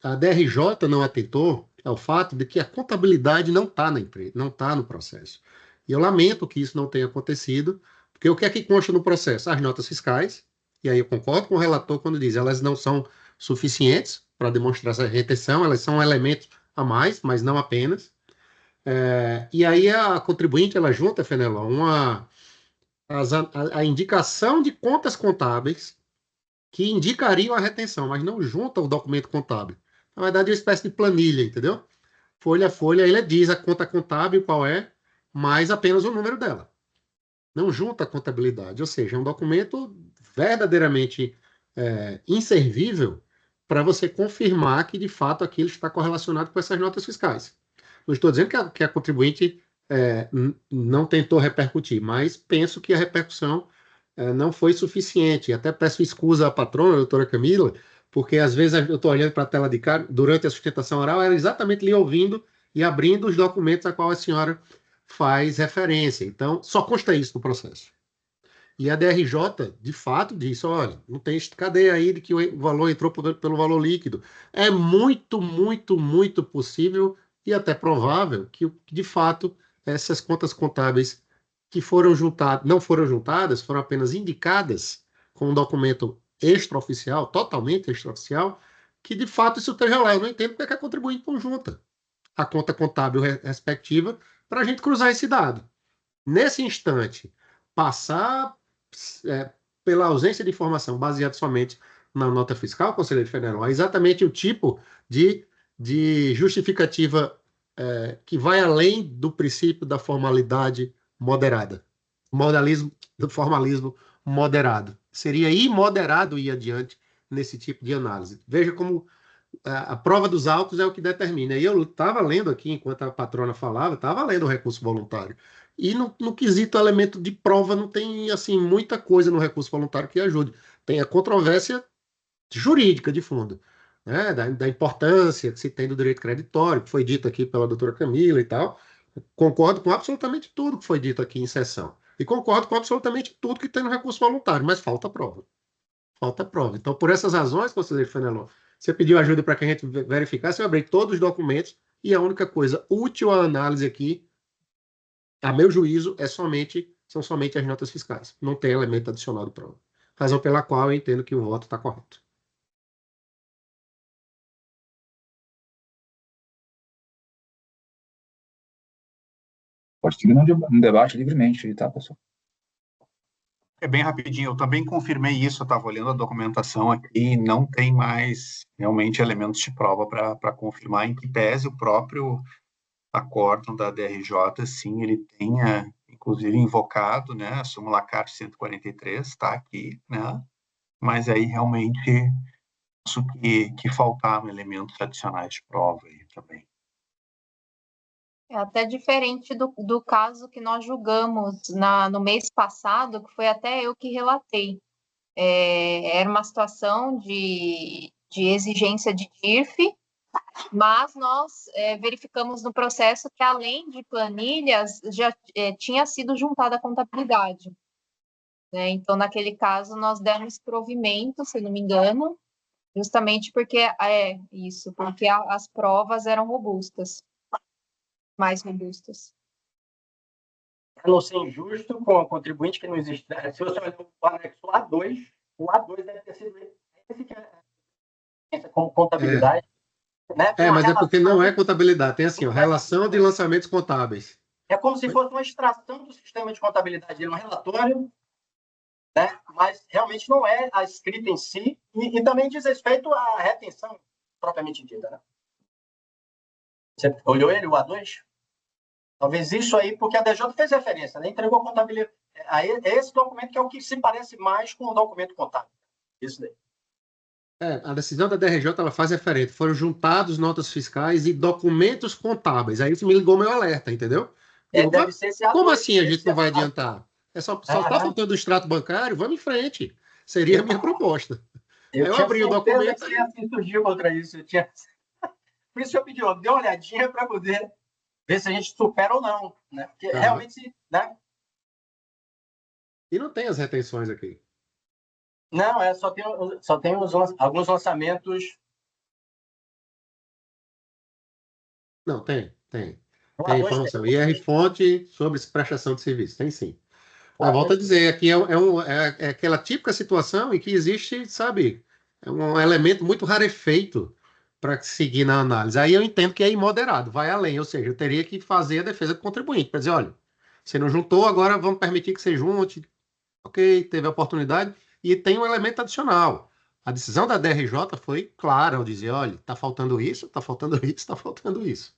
Speaker 1: a DRJ não atentou ao fato de que a contabilidade não está na empresa, não está no processo. E eu lamento que isso não tenha acontecido, porque o que é que consta no processo? As notas fiscais, e aí eu concordo com o relator quando diz elas não são suficientes para demonstrar essa retenção, elas são um elemento a mais, mas não apenas. E aí a contribuinte, ela junta, Fenelon, a indicação de contas contábeis que indicariam a retenção, mas não junta o documento contábil. Na verdade, é uma espécie de planilha, entendeu? Folha a folha, ele diz a conta contábil qual é, mais apenas o número dela. Não junta a contabilidade, ou seja, é um documento verdadeiramente inservível para você confirmar que, de fato, aquilo está correlacionado com essas notas fiscais. Não estou dizendo que a contribuinte não tentou repercutir, mas penso que a repercussão não foi suficiente. Até peço escusa à patrona, a doutora Camila, porque às vezes eu estou olhando para a tela de cá, durante a sustentação oral, era exatamente lhe ouvindo e abrindo os documentos a qual a senhora faz referência. Então, só consta isso no processo. E a DRJ, de fato, disse, olha, não tem cadeia aí de que o valor entrou pelo valor líquido. É muito, muito, muito possível e até provável que, de fato, essas contas contábeis que foram juntadas, não foram juntadas, foram apenas indicadas com um documento extraoficial, totalmente extraoficial, que, de fato, isso esteja lá. Eu não entendo porque é a contribuinte conjunta a conta contábil respectiva para a gente cruzar esse dado. Nesse instante, passar pela ausência de informação baseada somente na nota fiscal, Conselheiro Federal, é exatamente o tipo de justificativa que vai além do princípio da formalidade moderada. Do formalismo moderado. Seria imoderado ir adiante nesse tipo de análise. Veja como a prova dos autos é o que determina. E eu estava lendo aqui, enquanto a patrona falava, estava lendo o recurso voluntário. E no quesito elemento de prova não tem assim muita coisa no recurso voluntário que ajude. Tem a controvérsia jurídica de fundo, né? Da importância que se tem do direito creditório, que foi dito aqui pela doutora Camila e tal. Concordo com absolutamente tudo que foi dito aqui em sessão. E concordo com absolutamente tudo que tem no recurso voluntário, mas falta prova. Falta prova. Então, por essas razões, conselheiro Fenelon, você pediu ajuda para que a gente verificasse, eu abri todos os documentos e a única coisa útil à análise aqui, a meu juízo, são somente as notas fiscais. Não tem elemento adicional de prova. Razão pela qual eu entendo que o voto está correto.
Speaker 3: Pode seguir no debate livremente, tá, pessoal?
Speaker 6: É bem rapidinho, eu também confirmei isso, eu estava olhando a documentação aqui, não tem mais realmente elementos de prova para confirmar, em que pese o próprio acórdão da DRJ, sim, ele tenha, inclusive, invocado, né, a súmula CART 143, está aqui, né, mas aí realmente acho que faltavam elementos adicionais de prova aí também.
Speaker 7: É até diferente do caso que nós julgamos no mês passado, que foi até eu que relatei. Era uma situação de exigência de DIRF, mas nós verificamos no processo que, além de planilhas, já tinha sido juntada a contabilidade. Né? Então, naquele caso, nós demos provimento, se não me engano, justamente porque porque as provas eram robustas. Mais robustas.
Speaker 4: Para não ser injusto com a contribuinte que não existe. Se você olhar o anexo A2, o A2 deve ter sido esse que é como contabilidade. Né?
Speaker 1: Mas é porque não é contabilidade. Tem assim, relação de lançamentos contábeis.
Speaker 4: É como se fosse uma extração do sistema de contabilidade de um relatório, né? Mas realmente não é a escrita em si, e também diz respeito à retenção propriamente dita. Né? Você olhou ele, o A2? Talvez isso aí, porque a DJ fez referência, né? Entregou a contabilidade. Esse documento que é o que se parece mais com o documento contábil. Isso daí.
Speaker 1: A decisão da DRJ ela faz referência. Foram juntados notas fiscais e documentos contábeis. Aí isso me ligou meu alerta, entendeu?
Speaker 4: Deve ser esse
Speaker 1: como assim a gente não vai adiantar? Só está faltando o extrato bancário? Vamos em frente. Seria a minha proposta. Eu abri o documento.
Speaker 4: Que assim surgiu contra isso. Por isso eu pedi, dê uma olhadinha para poder ver se a gente supera ou não, né? Porque realmente, né?
Speaker 1: E não tem as retenções aqui.
Speaker 4: Não, só tem alguns lançamentos.
Speaker 1: Não, tem. Tem informação. IR fonte sobre prestação de serviço. Tem sim. Mas volto a dizer, aqui é aquela típica situação em que existe, sabe, um elemento muito rarefeito para seguir na análise. Aí eu entendo que é imoderado, vai além, ou seja, eu teria que fazer a defesa do contribuinte, para dizer, olha, você não juntou, agora vamos permitir que você junte, ok, teve a oportunidade, e tem um elemento adicional. A decisão da DRJ foi clara ao dizer, olha, está faltando isso, está faltando isso, está faltando isso.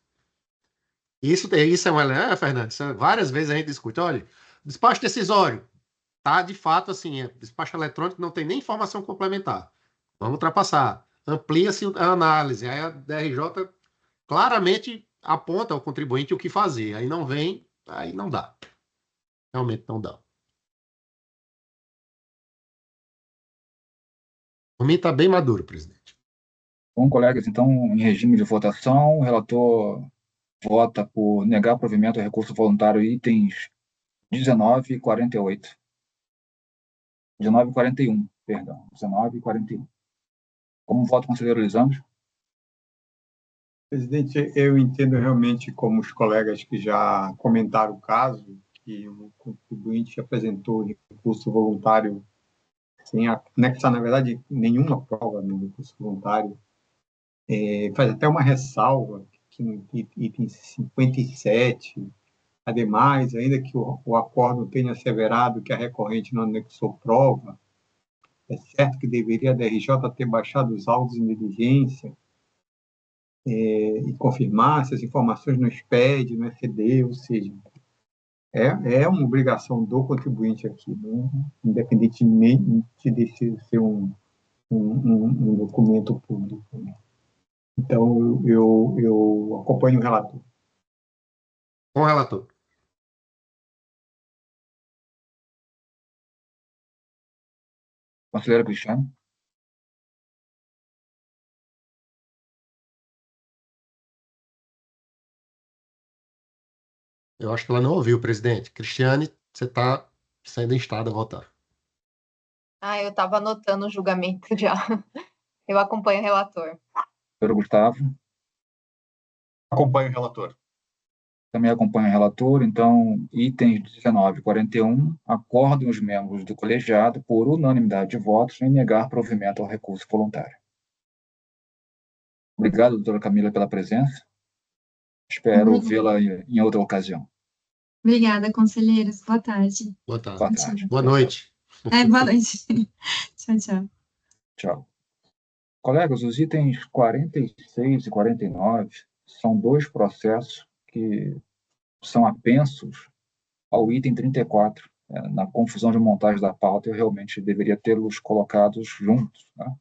Speaker 1: Isso é um elemento, Fernando, várias vezes a gente discute, olha, despacho decisório, tá de fato assim, despacho eletrônico não tem nem informação complementar. Vamos ultrapassar. Amplia-se a análise. Aí a DRJ claramente aponta ao contribuinte o que fazer. Aí não vem, aí não dá. Realmente não dá. O mim está bem maduro, presidente.
Speaker 3: Bom, colegas, então, em regime de votação, o relator vota por negar provimento ao recurso voluntário itens 19 e 48. 19 e 41, perdão. 19 e 41. Como vota o conselheiro Lisandro?
Speaker 8: Presidente, eu entendo realmente, como os colegas que já comentaram o caso, que o contribuinte apresentou recurso voluntário sem anexar, na verdade, nenhuma prova no recurso voluntário. Faz até uma ressalva que no item 57, ademais, ainda que o acordo tenha asseverado que a recorrente não anexou prova, é certo que deveria a DRJ ter baixado os autos de diligência e confirmar se as informações no SPED, no FD, ou seja, é uma obrigação do contribuinte aqui, independentemente de ser um documento público. Então, eu acompanho o relator.
Speaker 1: Com o relator.
Speaker 3: Conselheiro Cristiano?
Speaker 1: Eu acho que ela não ouviu, presidente. Cristiane, você está sendo instada a votar.
Speaker 7: Eu estava anotando o julgamento já. Eu acompanho o relator.
Speaker 3: Conselheiro Gustavo?
Speaker 6: Acompanho o relator.
Speaker 3: Também acompanho o relator, então, itens 19 e 41, acordam os membros do colegiado, por unanimidade de votos, em negar provimento ao recurso voluntário. Obrigado, doutora Camila, pela presença. Espero vê-la em outra ocasião.
Speaker 2: Obrigada, conselheiros. Boa tarde.
Speaker 1: Boa tarde.
Speaker 3: Boa tarde.
Speaker 1: Boa noite.
Speaker 2: Boa noite. Tchau, tchau.
Speaker 3: Tchau. Colegas, os itens 46 e 49 são dois processos que são apensos ao item 34. Na confusão de montagem da pauta, eu realmente deveria tê-los colocados juntos, né?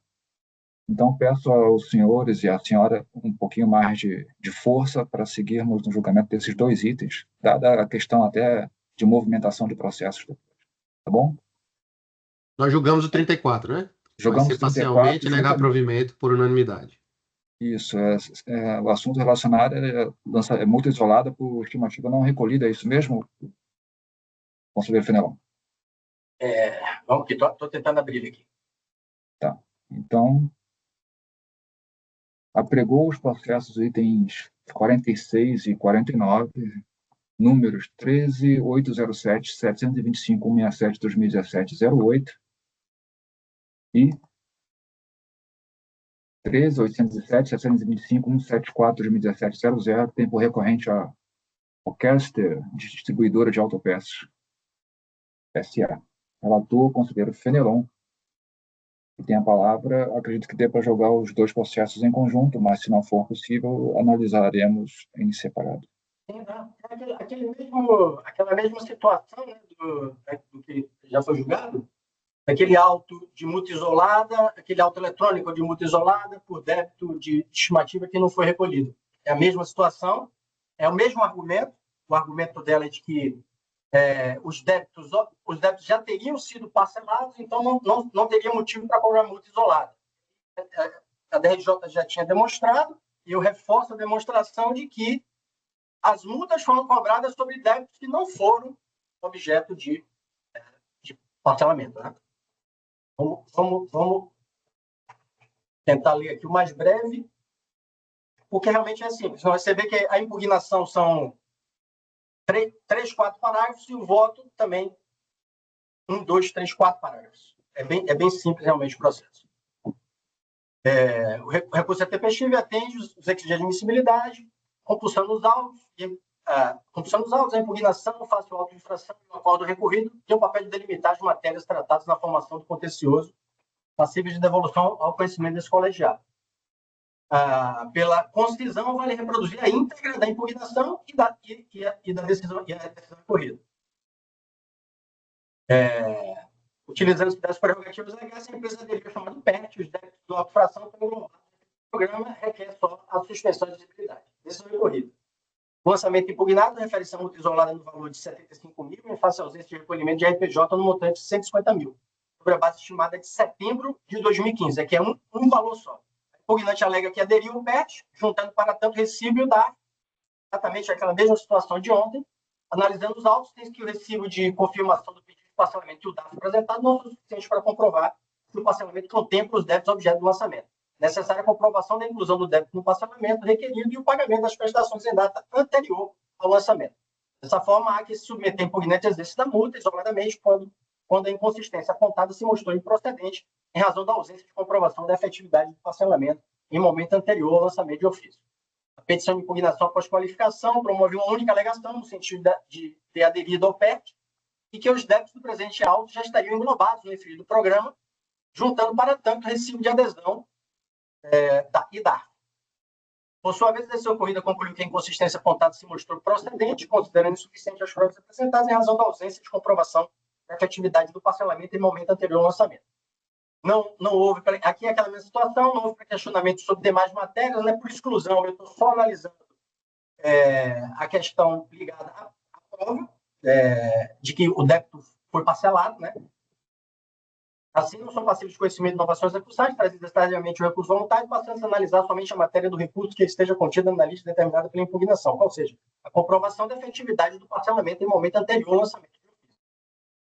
Speaker 3: Então, peço aos senhores e à senhora um pouquinho mais de força para seguirmos no julgamento desses dois itens, dada a questão até de movimentação de processos depois. Tá bom?
Speaker 1: Nós julgamos o 34, né?
Speaker 3: Jogamos
Speaker 1: Vai ser parcialmente
Speaker 3: 34,
Speaker 1: negar provimento por unanimidade.
Speaker 3: Isso, o assunto relacionado é multa isolada por estimativa não recolhida, é isso mesmo, conselheiro Fenelon?
Speaker 4: Vamos aqui, estou tentando abrir aqui.
Speaker 3: Tá, então, apregou os processos itens 46 e 49, números 13.807, 725, 167, 2017, 08 e 13.807, 725, 174, 2017, 00, tempo recorrente a Orquestra Distribuidora de Autopeças, SA. Relator, conselheiro Fenelon, que tem a palavra. Acredito que dê para jogar os dois processos em conjunto, mas se não for possível, analisaremos em separado.
Speaker 4: Aquela mesma situação, né, do que já foi julgado, aquele auto de multa isolada, aquele auto eletrônico de multa isolada por débito de estimativa que não foi recolhido. É a mesma situação, é o mesmo argumento. O argumento dela é de que os débitos já teriam sido parcelados, então não teria motivo para cobrar multa isolada. A DRJ já tinha demonstrado, e eu reforço a demonstração de que as multas foram cobradas sobre débitos que não foram objeto de parcelamento, né? Vamos tentar ler aqui o mais breve, porque realmente é simples. Você vê que a impugnação são 3, 4 parágrafos e o voto também 1, 2, 3, 4 parágrafos. É bem simples realmente o processo. O recurso ATP-XIV atende os requisitos de admissibilidade, compulsão dos autos, a impugnação, fácil auto de infração e o acordo recorrido tem o papel de delimitar as matérias tratadas na formação do contencioso passíveis de devolução ao conhecimento desse colegiado. Pela concisão, vale reproduzir a íntegra da impugnação e da decisão recorrida. Utilizando as prerrogativas legais, a empresa aderiu chamado PERT, os débitos do autofração estão englobados. O programa requer só a suspensão de exigibilidade. Decisão recorrida. O lançamento impugnado refere-se a multa isolada no valor de 75 mil em face à ausência de recolhimento de RPJ no montante de 150 mil, sobre a base estimada de setembro de 2015, que é um valor só. A impugnante alega que aderiu o PERT, juntando para tanto recibo e o DARF, exatamente aquela mesma situação de ontem. Analisando os autos, tem que o recibo de confirmação do pedido de parcelamento e o DARF apresentado não são suficientes para comprovar se o parcelamento contempla os débitos objeto do lançamento. Necessária a comprovação da inclusão do débito no parcelamento requerido e o pagamento das prestações em data anterior ao lançamento. Dessa forma, há que se submeter impugnante ao exercício da multa, isoladamente, quando a inconsistência apontada se mostrou improcedente em razão da ausência de comprovação da efetividade do parcelamento em momento anterior ao lançamento de ofício. A petição de impugnação após qualificação promove uma única alegação no sentido de ter aderido ao PERT e que os débitos do presente auto já estariam englobados no referido programa, juntando para tanto recibo de adesão e DARF. Por sua vez, a decisão ocorrida concluiu que a inconsistência apontada se mostrou procedente, considerando insuficiente as provas apresentadas em razão da ausência de comprovação da efetividade do parcelamento em momento anterior ao lançamento. Não houve, aqui é aquela mesma situação, não houve questionamento sobre demais matérias, né, por exclusão. Eu estou só analisando a questão ligada à prova de que o débito foi parcelado, né? Assim, não são passíveis de conhecimento de inovações recursais, trazidas tardiamente o recurso voluntário, passando a analisar somente a matéria do recurso que esteja contida na lista determinada pela impugnação, ou seja, a comprovação da efetividade do parcelamento em momento anterior ao lançamento.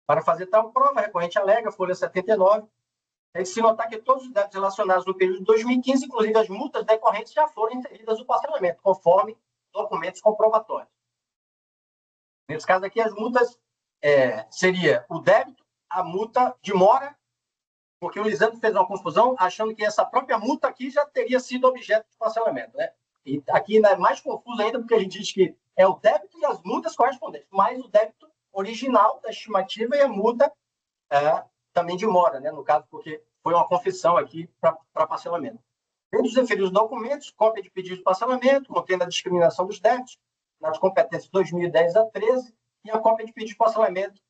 Speaker 4: Para fazer tal prova, a recorrente alega, folha 79, é de se notar que todos os débitos relacionados no período de 2015, inclusive as multas decorrentes, já foram inseridas no parcelamento, conforme documentos comprobatórios. Nesse caso aqui, as multas seria o débito, a multa de mora, porque o Lisandro fez uma confusão, achando que essa própria multa aqui já teria sido objeto de parcelamento, né? E aqui é mais confuso ainda, porque a gente diz que é o débito e as multas correspondentes, mais o débito original da estimativa e a multa também de mora, né? No caso, porque foi uma confissão aqui para parcelamento. Dentro dos referidos documentos, cópia de pedido de parcelamento, contendo a discriminação dos débitos, nas competências de 2010 a 13, e a cópia de pedido de parcelamento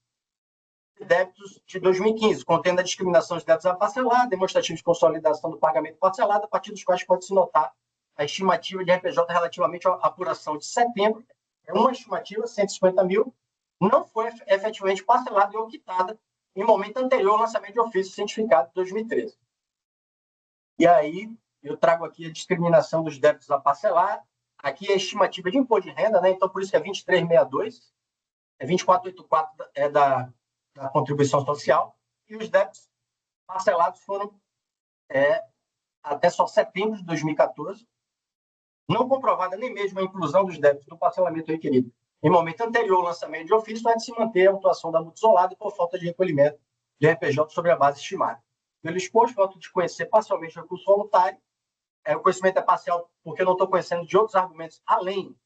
Speaker 4: de débitos de 2015, contendo a discriminação dos débitos a parcelar, demonstrativos de consolidação do pagamento parcelado, a partir dos quais pode-se notar a estimativa de RPJ relativamente à apuração de setembro. É uma estimativa, 150 mil, não foi efetivamente parcelada ou quitada em momento anterior ao lançamento de ofício cientificado de 2013. E aí, eu trago aqui a discriminação dos débitos a parcelar. Aqui é a estimativa de imposto de renda, né? Então, por isso que é 2362, 2484 da contribuição social, e os débitos parcelados foram até só setembro de 2014, não comprovada nem mesmo a inclusão dos débitos do parcelamento requerido em momento anterior ao lançamento de ofício, vai de se manter a autuação da multa isolada por falta de recolhimento de RPJ sobre a base estimada. Pelo exposto, falta de conhecer parcialmente o recurso voluntário. O conhecimento é parcial porque eu não estou conhecendo de outros argumentos além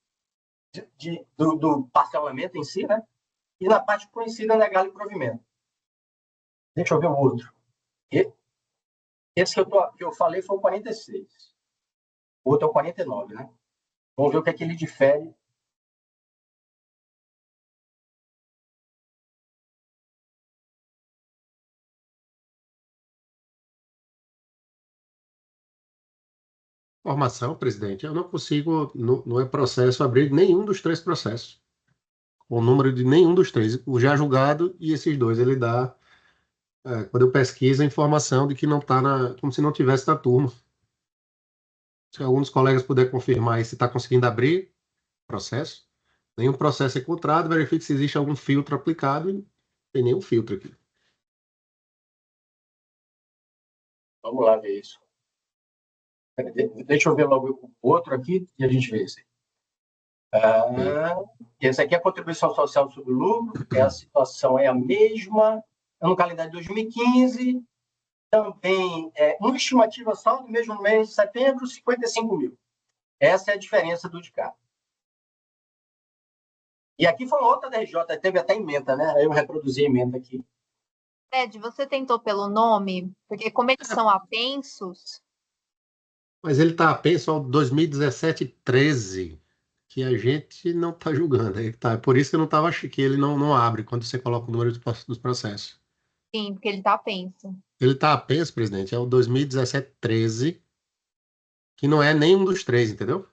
Speaker 4: do parcelamento em si, né? E na parte conhecida, negar e provimento. Deixa eu ver o outro. Esse que eu falei foi o 46. O outro é o 49, né? Vamos ver o que é que ele difere.
Speaker 1: Informação, presidente, eu não consigo, não é processo, abrir nenhum dos três processos. O número de nenhum dos três, o já julgado e esses dois, ele dá, quando eu pesquiso, a informação de que não está como se não tivesse na turma. Se algum dos colegas puder confirmar se está conseguindo abrir o processo, nenhum processo encontrado, verifique se existe algum filtro aplicado e não tem nenhum filtro aqui.
Speaker 4: Vamos lá ver isso. Deixa eu ver logo o outro aqui e a gente vê esse. Esse aqui é a contribuição social sobre o lucro, a situação é a mesma, no calendário de 2015, também uma estimativa só do mesmo mês de setembro, 55 mil. Essa é a diferença do de cá. E aqui foi outra da RJ, teve até emenda, né? Aí eu reproduzi a emenda aqui.
Speaker 7: Fred, você tentou pelo nome? Porque como eles são apensos...
Speaker 1: Mas ele está apenso ao 2017-13, que a gente não está julgando. Aí tá. É por isso que eu não estava achando que ele não abre quando você coloca o número dos processos.
Speaker 7: Sim, porque ele está apenso.
Speaker 1: Ele está apenas, presidente, é o 2017-13, que não é nenhum dos três, entendeu?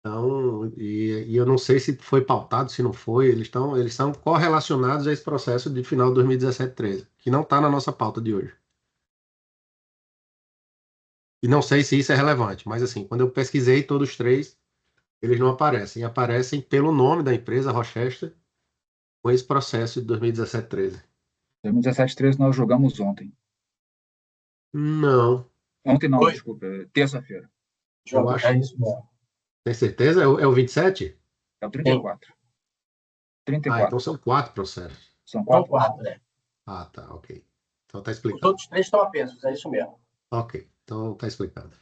Speaker 1: Então, e eu não sei se foi pautado, se não foi, eles são correlacionados a esse processo de final de 2017-13, que não está na nossa pauta de hoje. E não sei se isso é relevante, mas assim, quando eu pesquisei todos os três, eles não aparecem. E aparecem pelo nome da empresa, Rochester, com esse processo de 2017-13.
Speaker 3: 2017-13 nós jogamos ontem.
Speaker 1: Não,
Speaker 3: Ontem não,
Speaker 4: Oi.
Speaker 3: desculpa, terça-feira.
Speaker 1: eu acho.
Speaker 4: É isso mesmo.
Speaker 1: Tem certeza? É o 27?
Speaker 3: É o 34.
Speaker 1: Ah,
Speaker 3: 34.
Speaker 1: então são 4 processos.
Speaker 3: São
Speaker 4: São
Speaker 3: 4?
Speaker 4: 4, né?
Speaker 1: Ah, tá, ok. Então tá
Speaker 4: Os
Speaker 1: explicado.
Speaker 4: outros 3 estão apensos, é isso mesmo.
Speaker 1: Ok, então tá explicado.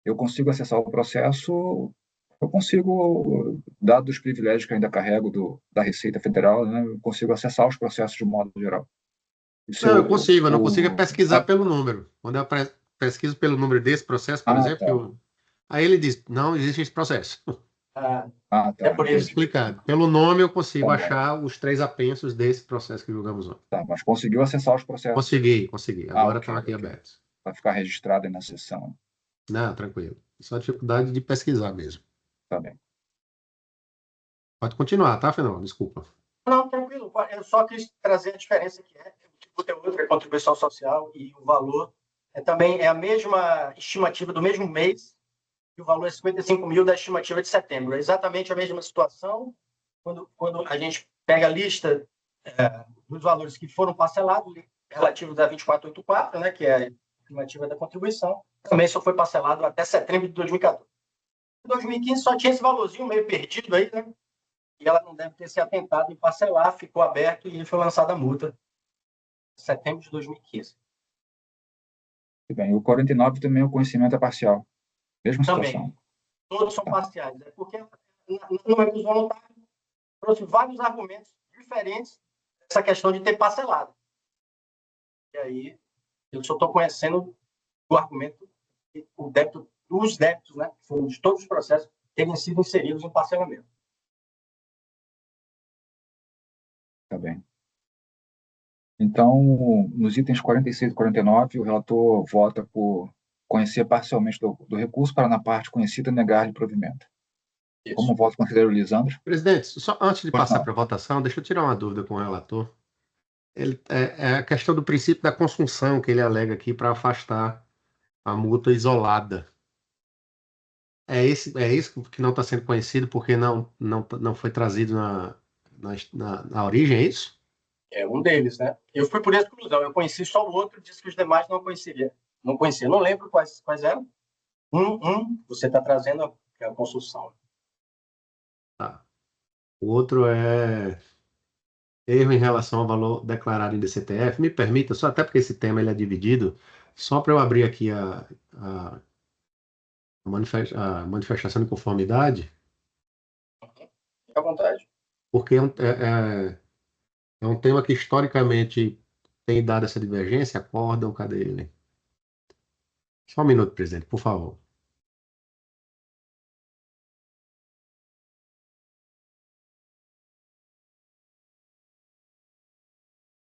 Speaker 3: Eu consigo acessar o processo, eu consigo, dado os privilégios que ainda carrego da Receita Federal, né, eu consigo acessar os processos de modo geral.
Speaker 1: Não, eu consigo, eu não consigo pesquisar pelo número. Quando eu pesquiso pelo número desse processo, por exemplo, aí ele diz, não existe esse processo.
Speaker 3: Tá.
Speaker 4: É por
Speaker 1: Tá
Speaker 4: isso.
Speaker 1: explicado. Pelo nome eu consigo
Speaker 3: Tá bom.
Speaker 1: achar os 3 apensos desse processo que julgamos ontem.
Speaker 3: Tá, mas conseguiu acessar os processos.
Speaker 1: Consegui. Agora estão aqui abertos.
Speaker 3: Para ficar registrado aí na sessão.
Speaker 1: Não, tranquilo. Só dificuldade de pesquisar mesmo.
Speaker 3: Tá bem.
Speaker 1: Pode continuar, tá, Fernando? Desculpa.
Speaker 4: Não, tranquilo. Eu só quis trazer a diferença que é. O tipo tem outra contribuição social e o valor também é a mesma estimativa do mesmo mês e o valor é 55 mil da estimativa de setembro. É exatamente a mesma situação quando a gente pega a lista dos valores que foram parcelados relativos a 2484, né, que é a estimativa da contribuição, também só foi parcelado até setembro de 2014. Em 2015 só tinha esse valorzinho meio perdido aí, né? E ela não deve ter se atentado em parcelar, ficou aberto e foi lançada a multa em setembro de 2015.
Speaker 3: Tudo bem. O 49 também o conhecimento é parcial. Mesma situação.
Speaker 4: Também. Todos são parciais. É porque no recurso voluntário trouxe vários argumentos diferentes dessa questão de ter parcelado. E aí, eu só estou conhecendo o argumento que os débitos, né, que foram de todos os processos, terem sido inseridos em parcelamento.
Speaker 3: Tá bem. Então, nos itens 46 e 49, o relator vota por conhecer parcialmente do recurso para, na parte conhecida, negar-lhe provimento.
Speaker 4: Isso.
Speaker 3: Como voto considera o Lisandro?
Speaker 1: Presidente, só antes de passar para a votação, deixa eu tirar uma dúvida com o relator. É a questão do princípio da consunção que ele alega aqui para afastar a multa isolada. É isso que não está sendo conhecido porque não foi trazido na origem, é isso?
Speaker 4: É um deles, né? Eu fui por exclusão. Eu conheci só o outro, disse que os demais não conhecia. Não conhecia. Não lembro quais eram. Você está trazendo a construção.
Speaker 1: Tá. O outro é erro em relação ao valor declarado em DCTF. Me permita, só até porque esse tema ele é dividido, só para eu abrir aqui a manifestação de conformidade.
Speaker 4: Fique à vontade.
Speaker 1: Porque é um tema que historicamente tem dado essa divergência. Acórdão, cadê ele? Só um minuto, presidente, por favor.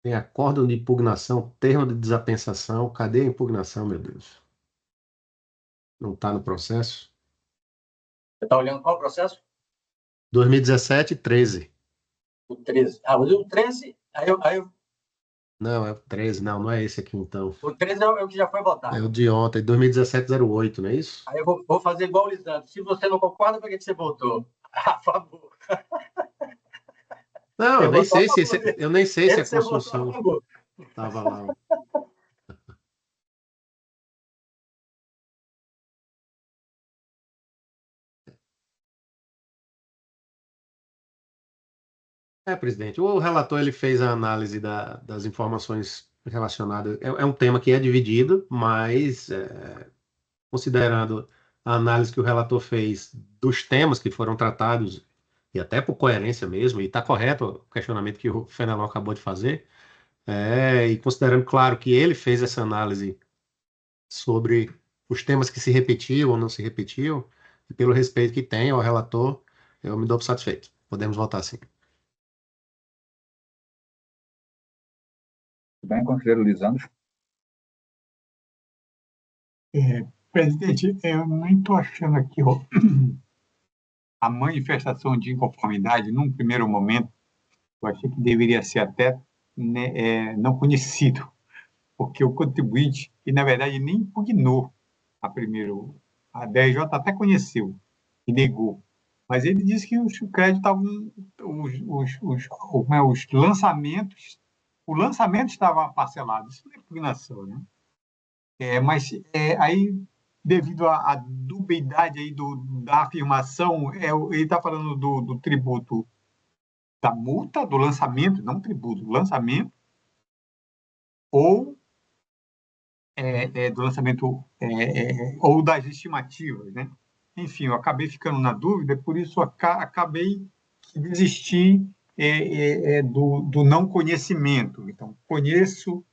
Speaker 1: Tem acórdão de impugnação, termo de desapensação. Cadê a impugnação, meu Deus? Não está no processo?
Speaker 4: Você está olhando qual processo?
Speaker 1: 2017-13.
Speaker 4: O 13. O 13,
Speaker 1: Não, é o 13. Não é esse aqui, então.
Speaker 4: o 13 é o que já foi votado.
Speaker 1: É o de ontem, 2017-08, não é isso?
Speaker 4: Aí eu vou fazer igual o Lisandro. Se você não concorda, por que você votou? A favor.
Speaker 1: Não, eu nem sei se a
Speaker 4: Você votou a
Speaker 1: construção
Speaker 4: favor.
Speaker 1: estava lá. Presidente, o relator ele fez a análise das informações relacionadas. É um tema que é dividido, mas considerando a análise que o relator fez dos temas que foram tratados, e até por coerência mesmo, e está correto o questionamento que o Fenelon acabou de fazer, e considerando, claro, que ele fez essa análise sobre os temas que se repetiam ou não se repetiam, e pelo respeito que tem ao relator, eu me dou por satisfeito. Podemos votar sim.
Speaker 3: Tudo bem, conselheiro Lisandro?
Speaker 8: Presidente, eu nem estou achando aqui a manifestação de inconformidade, num primeiro momento, eu achei que deveria ser até, né, não conhecido, porque o contribuinte, e na verdade nem impugnou a DRJ até conheceu e negou, mas ele disse que os créditos estavam, os lançamentos, o lançamento estava parcelado, isso não é impugnação, né? Mas aí, devido à dubiedade aí da afirmação, ele está falando do tributo da multa, do lançamento, não tributo, do lançamento, ou do lançamento, ou das estimativas, né? Enfim, eu acabei ficando na dúvida, por isso acabei que desisti do não conhecimento. Então, conheço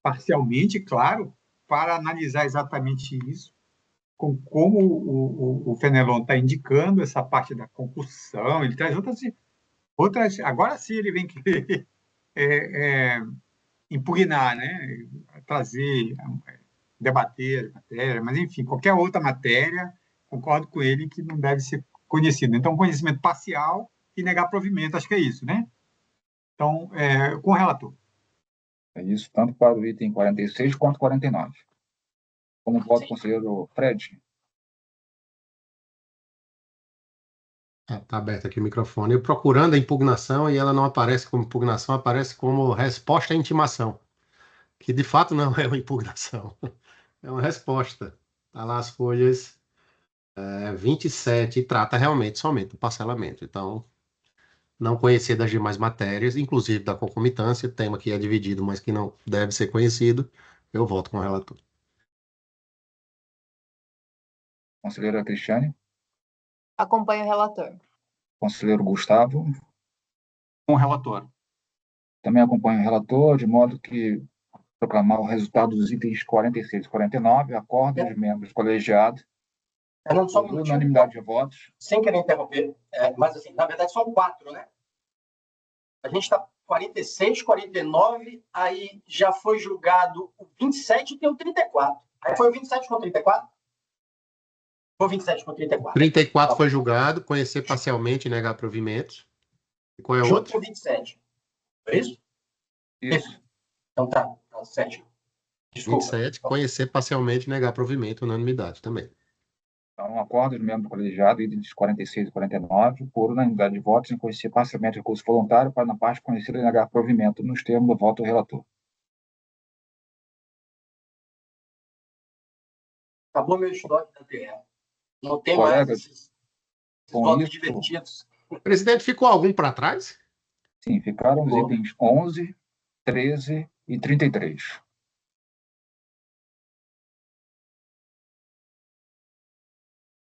Speaker 8: parcialmente, claro, para analisar exatamente isso, como o Fenelon está indicando essa parte da concussão, ele traz outras. Agora sim ele vem querer impugnar, né? Trazer, debater a matéria, mas enfim, qualquer outra matéria, concordo com ele que não deve ser conhecido. Então, conhecimento parcial e negar provimento, acho que é isso, né? Então, com o relator.
Speaker 3: É isso, tanto para o item 46 quanto 49. Como voto, conselheiro Fred?
Speaker 1: Está aberto aqui o microfone. Eu procurando a impugnação e ela não aparece como impugnação, aparece como resposta à intimação, que de fato não é uma impugnação, é uma resposta. Está lá as folhas 27 e trata realmente somente do parcelamento. Então, não conhecer das demais matérias, inclusive da concomitância, tema que é dividido, mas que não deve ser conhecido, eu voto com o relator.
Speaker 3: Conselheira Cristiane?
Speaker 7: Acompanho o relator.
Speaker 3: Conselheiro Gustavo?
Speaker 6: Com o relator.
Speaker 3: Também acompanho o relator, de modo que proclamar o resultado dos itens 46 e 49, acordo dos membros colegiados,
Speaker 4: Fernando, só um
Speaker 3: por
Speaker 4: minutinho.
Speaker 3: unanimidade de votos.
Speaker 4: Sem querer interromper, mas assim, na verdade são 4, né? A gente está 46, 49, aí já foi julgado o 27 e tem o 34. Aí foi o 27 com o 34? Foi o 27 com o 34.
Speaker 1: 34 foi julgado, conhecer parcialmente e negar provimentos. E qual é o
Speaker 4: Junto
Speaker 1: outro?
Speaker 4: com o 27. Foi isso?
Speaker 3: Isso.
Speaker 4: Então tá certo. Desculpa.
Speaker 1: 27, conhecer parcialmente e negar provimento, unanimidade também.
Speaker 3: Então, acordo dos membros colegiados, itens 46 e 49, por unanimidade de votos, em conhecer parcialmente o recurso voluntário para, na parte conhecida, negar provimento, nos termos do voto do relator.
Speaker 4: Acabou meu estoque da TR. Não tem
Speaker 3: Colegas,
Speaker 4: mais esses
Speaker 3: com
Speaker 4: votos
Speaker 3: isso-
Speaker 4: divertidos.
Speaker 1: Presidente, ficou algum para trás?
Speaker 3: Sim, ficaram os
Speaker 4: Bom.
Speaker 3: itens 11, 13 e 33.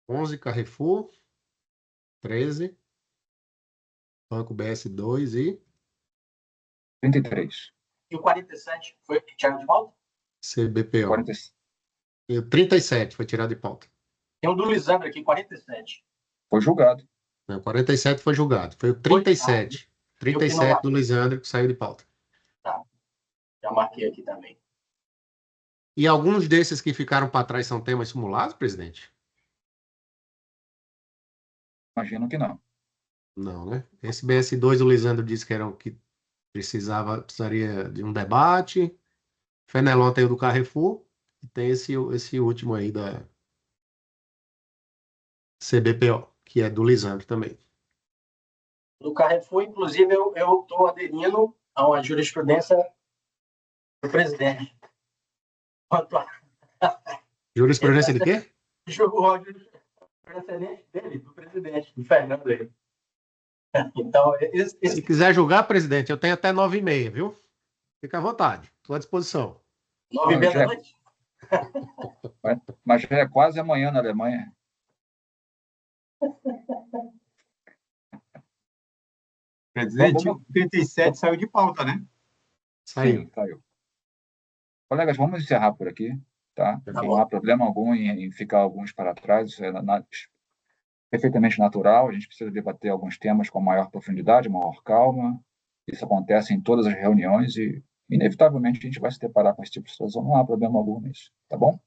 Speaker 1: onze Carrefour, 13, Banco BS2 e
Speaker 3: 33.
Speaker 4: E o 47 foi tirado de volta?
Speaker 1: CBPO.
Speaker 3: 40,
Speaker 1: E o 37 foi tirado de pauta.
Speaker 4: Tem um do Lisandro aqui, 47.
Speaker 3: foi julgado.
Speaker 1: Não, 47 foi julgado. Foi o 37.
Speaker 4: Eu que não
Speaker 1: 37 do
Speaker 4: marquei.
Speaker 1: Lisandro que saiu de pauta.
Speaker 4: Tá. Já marquei aqui também.
Speaker 1: E alguns desses que ficaram para trás são temas simulados, presidente?
Speaker 3: Imagino que não.
Speaker 1: Não, né? Esse BS2 o Lisandro disse que precisaria de um debate. Fenelon tem o do Carrefour e tem esse último aí da CBPO, que é do Lisandro também.
Speaker 4: No Carrefour, inclusive, eu estou aderindo a uma jurisprudência do presidente. Quanto a
Speaker 1: Jurisprudência de quê?
Speaker 4: julgou a jurisprudência dele, do presidente, do Fernando aí. Então,
Speaker 1: Se quiser julgar, presidente, eu tenho até 9h30, viu? Fica à vontade, estou à disposição.
Speaker 4: 9h30 da noite?
Speaker 3: Mas já é quase amanhã na Alemanha.
Speaker 6: Presidente, o 37 saiu de pauta, né?
Speaker 1: Saiu.
Speaker 3: Sim, saiu. Colegas, vamos encerrar por aqui, tá? Não há problema algum em ficar alguns para trás. perfeitamente natural, a gente precisa debater alguns temas com maior profundidade, maior calma. Isso acontece em todas as reuniões e, inevitavelmente, a gente vai se deparar com esse tipo de situação. Não há problema algum nisso, tá bom?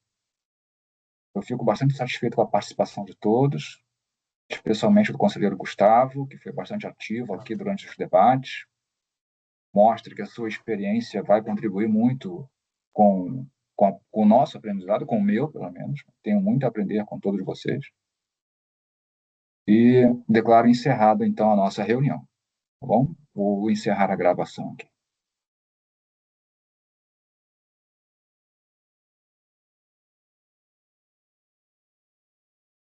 Speaker 3: Eu fico bastante satisfeito com a participação de todos, especialmente do conselheiro Gustavo, que foi bastante ativo aqui durante os debates. Mostra que a sua experiência vai contribuir muito com o nosso aprendizado, com o meu, pelo menos. Tenho muito a aprender com todos vocês. E declaro encerrado, então, a nossa reunião. Tá bom? Vou encerrar a gravação aqui.